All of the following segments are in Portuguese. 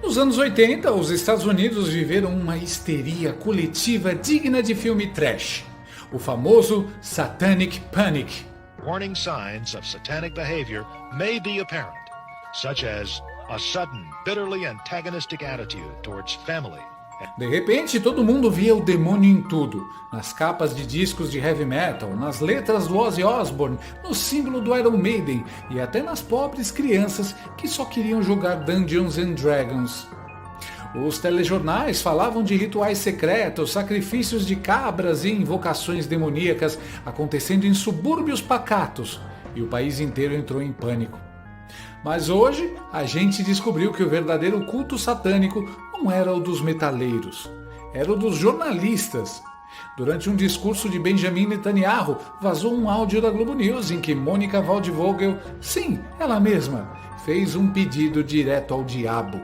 Nos anos 80, os Estados Unidos viveram uma histeria coletiva digna de filme trash, o famoso Satanic Panic. Warning signs of satanic behavior may be apparent, such as a sudden, bitterly antagonistic attitude towards family. De repente, todo mundo via o demônio em tudo, nas capas de discos de heavy metal, nas letras do Ozzy Osbourne, no símbolo do Iron Maiden e até nas pobres crianças que só queriam jogar Dungeons and Dragons. Os telejornais falavam de rituais secretos, sacrifícios de cabras e invocações demoníacas acontecendo em subúrbios pacatos, e o país inteiro entrou em pânico. Mas hoje, a gente descobriu que o verdadeiro culto satânico não era o dos metaleiros, era o dos jornalistas. Durante um discurso de Benjamin Netanyahu, vazou um áudio da Globo News em que Mônica Waldvogel, sim, ela mesma, fez um pedido direto ao diabo.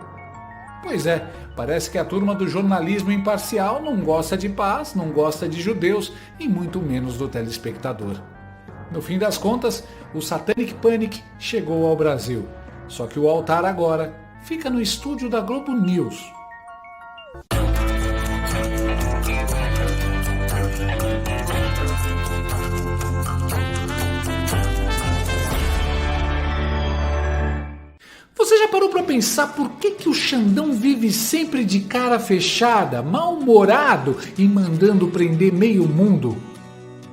Pois é, parece que a turma do jornalismo imparcial não gosta de paz, não gosta de judeus e muito menos do telespectador. No fim das contas, o Satanic Panic chegou ao Brasil. Só que o altar agora fica no estúdio da Globo News. Você já parou para pensar por que o Xandão vive sempre de cara fechada, mal-humorado e mandando prender meio mundo?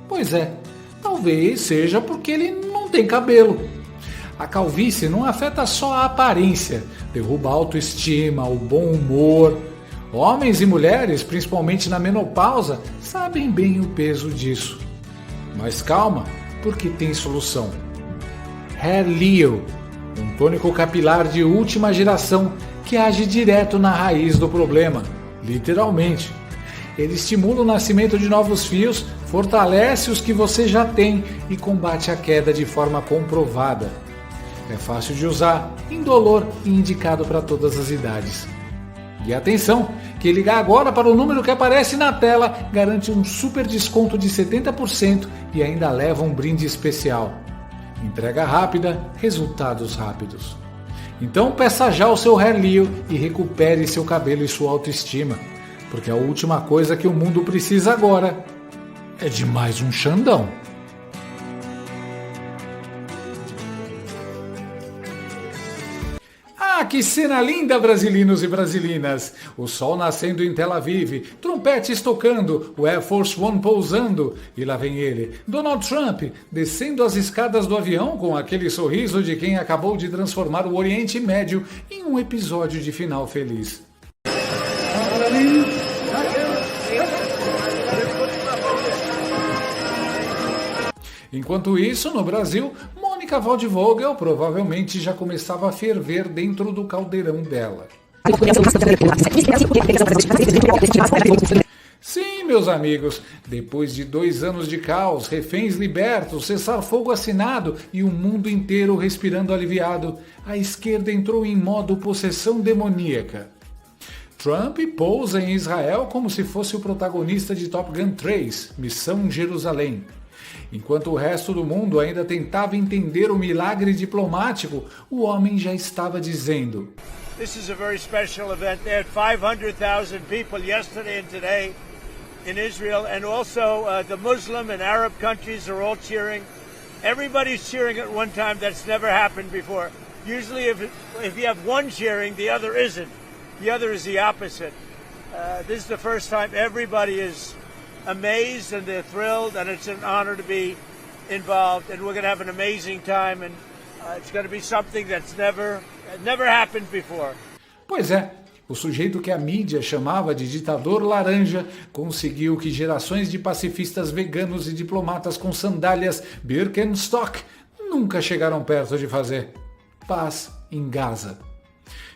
Pois é, talvez seja porque ele não tem cabelo. A calvície não afeta só a aparência, derruba a autoestima, o bom humor. Homens e mulheres, principalmente na menopausa, sabem bem o peso disso. Mas calma, porque tem solução. Hair Leo, um tônico capilar de última geração que age direto na raiz do problema, literalmente. Ele estimula o nascimento de novos fios, fortalece os que você já tem e combate a queda de forma comprovada. É fácil de usar, indolor e indicado para todas as idades. E atenção, que ligar agora para o número que aparece na tela garante um super desconto de 70% e ainda leva um brinde especial. Entrega rápida, resultados rápidos. Então peça já o seu Hair Leo e recupere seu cabelo e sua autoestima, porque a última coisa que o mundo precisa agora é de mais um Xandão. Ah, que cena linda, brasileiros e brasilinas! O sol nascendo em Tel Aviv, trompetes tocando, o Air Force One pousando, e lá vem ele, Donald Trump, descendo as escadas do avião com aquele sorriso de quem acabou de transformar o Oriente Médio em um episódio de final feliz. Enquanto isso, no Brasil, Mônica Waldvogel provavelmente já começava a ferver dentro do caldeirão dela. Sim, meus amigos, depois de 2 anos de caos, reféns libertos, cessar-fogo assinado e o mundo inteiro respirando aliviado, a esquerda entrou em modo possessão demoníaca. Trump pousa em Israel como se fosse o protagonista de Top Gun 3, Missão Jerusalém. Enquanto o resto do mundo ainda tentava entender o milagre diplomático, o homem já estava dizendo: This is a very special event. They had 500,000 people yesterday and today in Israel, and also the Muslim and Arab countries are all cheering. Everybody's cheering at one time. That's never happened before. Usually if you have one cheering, the other isn't. The other is the opposite. This is the first time everybody is amazed and they're thrilled, and it's an honor to be involved, and we're going to have an amazing time, and it's going to be something that's never happened before. Pois é, o sujeito que a mídia chamava de ditador laranja conseguiu que gerações de pacifistas veganos e diplomatas com sandálias Birkenstock nunca chegaram perto de fazer. Paz em Gaza.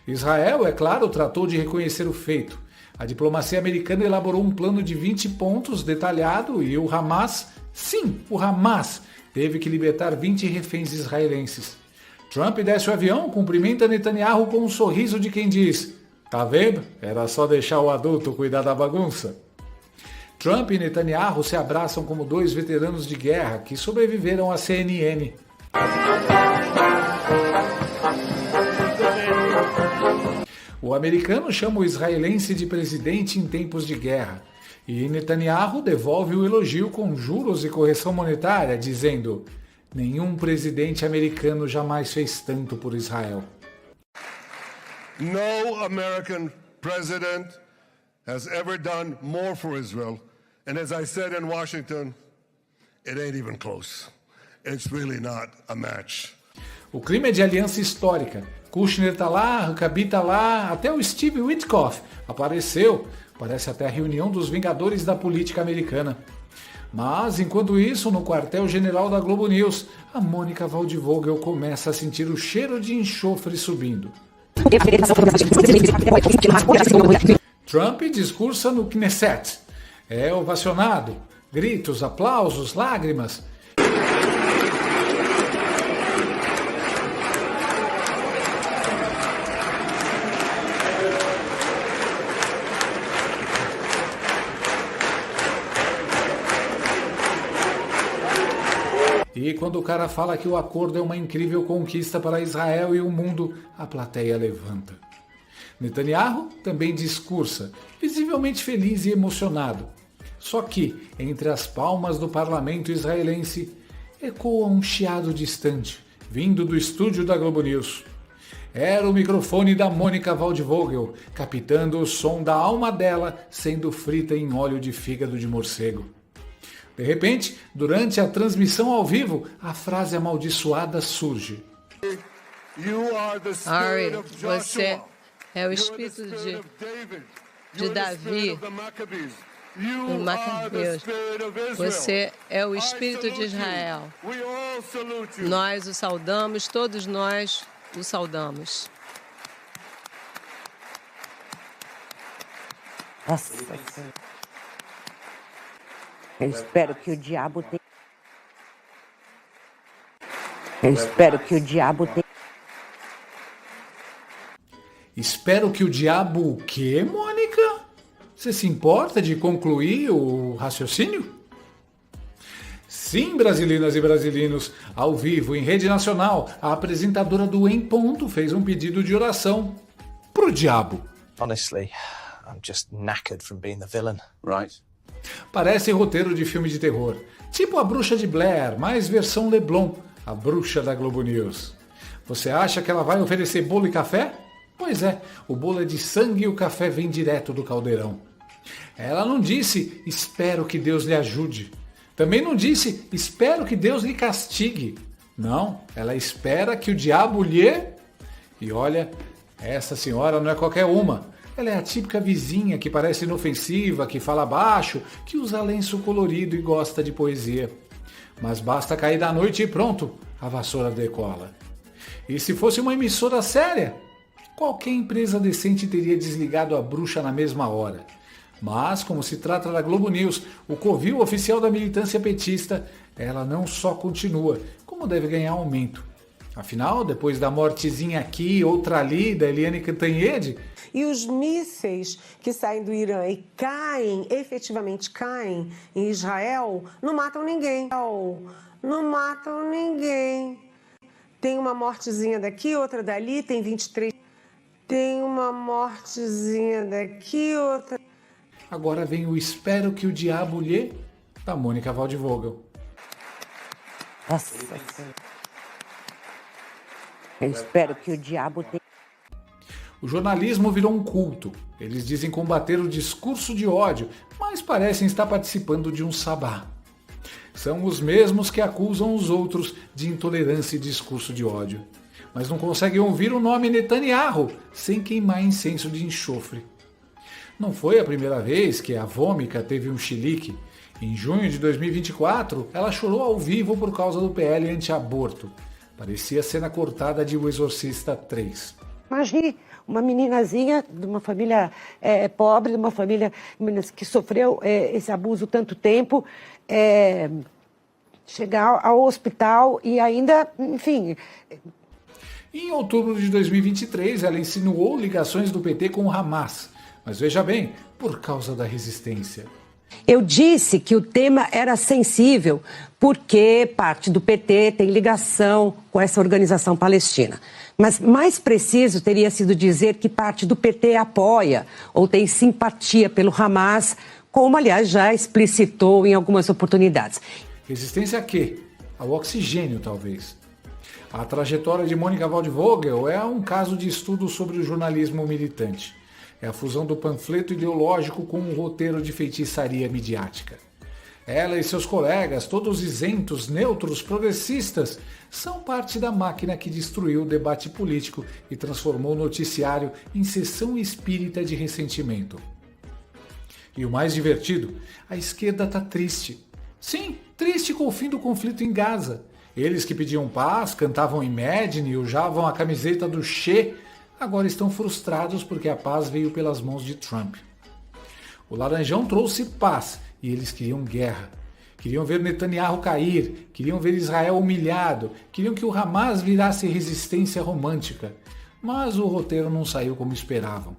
Israel, é claro, tratou de reconhecer o feito. A diplomacia americana elaborou um plano de 20 pontos detalhado e o Hamas, sim, o Hamas, teve que libertar 20 reféns israelenses. Trump desce o avião, cumprimenta Netanyahu com um sorriso de quem diz: tá vendo? Era só deixar o adulto cuidar da bagunça. Trump e Netanyahu se abraçam como 2 veteranos de guerra que sobreviveram à CNN. O americano chama o israelense de presidente em tempos de guerra. E Netanyahu devolve o elogio com juros e correção monetária, dizendo: nenhum presidente americano jamais fez tanto por Israel. No American president has ever done more for Israel. And as I said in Washington, it ain't even close. It's really not a match. O clima é de aliança histórica. Kushner tá lá, Huckabee tá lá, até o Steve Witkoff apareceu. Parece até a reunião dos Vingadores da política americana. Mas, enquanto isso, no quartel-general da Globo News, a Mônica Waldvogel começa a sentir o cheiro de enxofre subindo. Trump discursa no Knesset. É ovacionado. Gritos, aplausos, lágrimas. E quando o cara fala que o acordo é uma incrível conquista para Israel e o mundo, a plateia levanta. Netanyahu também discursa, visivelmente feliz e emocionado. Só que, entre as palmas do parlamento israelense, ecoa um chiado distante, vindo do estúdio da Globo News. Era o microfone da Mônica Waldvogel, captando o som da alma dela sendo frita em óleo de fígado de morcego. De repente, durante a transmissão ao vivo, a frase amaldiçoada surge. Ari, você é o espírito de Davi, do Macabeus. Você é o espírito de Israel. Nós o saudamos, todos nós o saudamos. Nossa Senhora. Eu espero que o diabo tenha. Espero que o diabo o quê, Mônica? Você se importa de concluir o raciocínio? Sim, brasileiras e brasileiros, ao vivo, em rede nacional, a apresentadora do Em Ponto fez um pedido de oração pro diabo. Honestly, I'm just knackered from being the villain. Right. Parece roteiro de filme de terror. Tipo A Bruxa de Blair, mais versão Leblon, a bruxa da Globo News. Você acha que ela vai oferecer bolo e café? Pois é, o bolo é de sangue e o café vem direto do caldeirão. Ela não disse, espero que Deus lhe ajude. Também não disse, espero que Deus lhe castigue. Não, ela espera que o diabo lhe... E olha, essa senhora não é qualquer uma. Ela é a típica vizinha que parece inofensiva, que fala baixo, que usa lenço colorido e gosta de poesia. Mas basta cair da noite e pronto, a vassoura decola. E se fosse uma emissora séria, qualquer empresa decente teria desligado a bruxa na mesma hora. Mas, como se trata da Globo News, o covil oficial da militância petista, ela não só continua, como deve ganhar aumento. Afinal, depois da mortezinha aqui, outra ali, da Eliane Cantanhede... E os mísseis que saem do Irã e caem, efetivamente caem em Israel, não matam ninguém. Não matam ninguém. Tem uma mortezinha daqui, outra dali, tem 23. Tem uma mortezinha daqui, outra... Agora vem o espero que o diabo lhe... da Mônica Waldvogel. Nossa Senhora. Eu espero que o diabo tenha... O jornalismo virou um culto. Eles dizem combater o discurso de ódio, mas parecem estar participando de um sabá. São os mesmos que acusam os outros de intolerância e discurso de ódio. Mas não conseguem ouvir o nome Netanyahu sem queimar incenso de enxofre. Não foi a primeira vez que a Vômica teve um chilique. Em junho de 2024, ela chorou ao vivo por causa do PL anti-aborto. Parecia cena cortada de O Exorcista 3. Imagine uma meninazinha de uma família pobre, de uma família que sofreu esse abuso tanto tempo, chegar ao hospital e ainda, enfim... Em outubro de 2023, ela insinuou ligações do PT com o Hamas. Mas veja bem, por causa da resistência. Eu disse que o tema era sensível porque parte do PT tem ligação com essa organização palestina. Mas mais preciso teria sido dizer que parte do PT apoia ou tem simpatia pelo Hamas, como, aliás, já explicitou em algumas oportunidades. Resistência a quê? Ao oxigênio, talvez. A trajetória de Mônica Waldvogel é um caso de estudo sobre o jornalismo militante. É a fusão do panfleto ideológico com um roteiro de feitiçaria midiática. Ela e seus colegas, todos isentos, neutros, progressistas, são parte da máquina que destruiu o debate político e transformou o noticiário em sessão espírita de ressentimento. E o mais divertido, a esquerda está triste. Sim, triste com o fim do conflito em Gaza. Eles que pediam paz, cantavam Imagine e usavam a camiseta do Che, agora estão frustrados porque a paz veio pelas mãos de Trump. O Laranjão trouxe paz e eles queriam guerra. Queriam ver Netanyahu cair, queriam ver Israel humilhado, queriam que o Hamas virasse resistência romântica. Mas o roteiro não saiu como esperavam.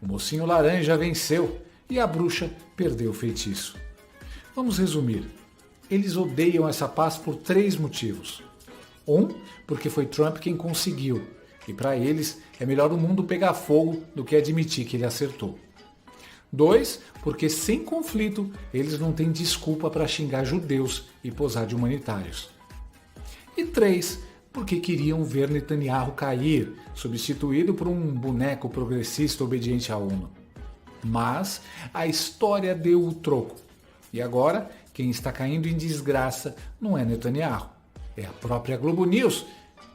O mocinho laranja venceu e a bruxa perdeu o feitiço. Vamos resumir. Eles odeiam essa paz por 3 motivos. 1, porque foi Trump quem conseguiu. E para eles é melhor o mundo pegar fogo do que admitir que ele acertou. 2, porque sem conflito eles não têm desculpa para xingar judeus e posar de humanitários. E 3, porque queriam ver Netanyahu cair, substituído por um boneco progressista obediente à ONU. Mas a história deu o troco. E agora, quem está caindo em desgraça não é Netanyahu, é a própria Globo News,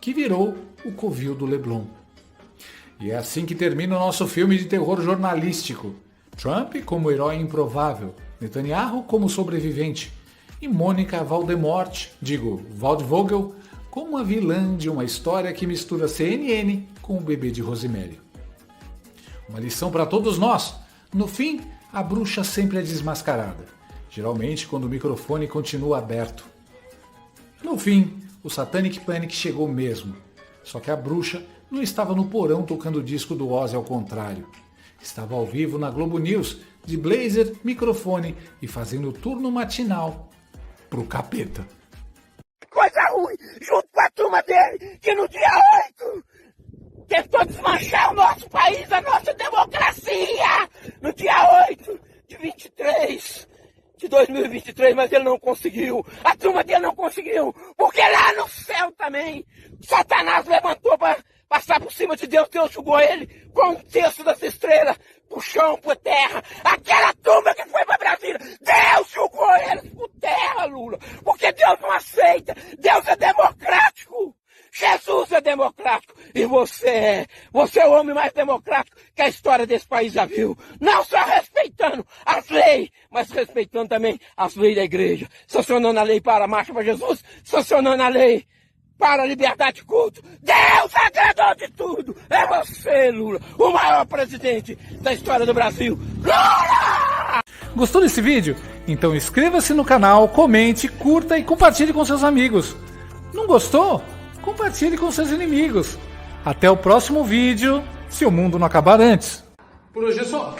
que virou o covil do Leblon. E é assim que termina o nosso filme de terror jornalístico. Trump como herói improvável, Netanyahu como sobrevivente e Mônica Waldvogel como a vilã de uma história que mistura CNN com o bebê de Rosemary. Uma lição para todos nós. No fim, a bruxa sempre é desmascarada, geralmente quando o microfone continua aberto. No fim, o Satanic Panic chegou mesmo, só que a bruxa não estava no porão tocando o disco do Ozzy ao contrário. Estava ao vivo na Globo News, de blazer, microfone e fazendo o turno matinal pro capeta. Coisa ruim, junto com a turma dele, que no dia 8 tentou desmanchar o nosso país, a nossa democracia, no dia 8 de 23 de 2023, mas ele não conseguiu, a turma dele não conseguiu, porque lá no céu também, Satanás levantou para passar por cima de Deus, Deus julgou ele com 1/3 das estrelas, pro chão, por terra, aquela turma que foi para Brasília, Deus julgou eles por terra, Lula, porque Deus não aceita, Deus é democrático, Jesus é democrático, e você é o homem mais democrático que a história desse país já viu, não só respeitando as leis, mas respeitando também as leis da igreja, sancionando a lei para a Marcha para Jesus, sancionando a lei para a liberdade de culto. Deus é criador de tudo. É você, Lula, o maior presidente da história do Brasil. Lula! Gostou desse vídeo? Então inscreva-se no canal, comente, curta e compartilhe com seus amigos. Não gostou? Compartilhe com seus inimigos. Até o próximo vídeo, se o mundo não acabar antes. Por hoje é só.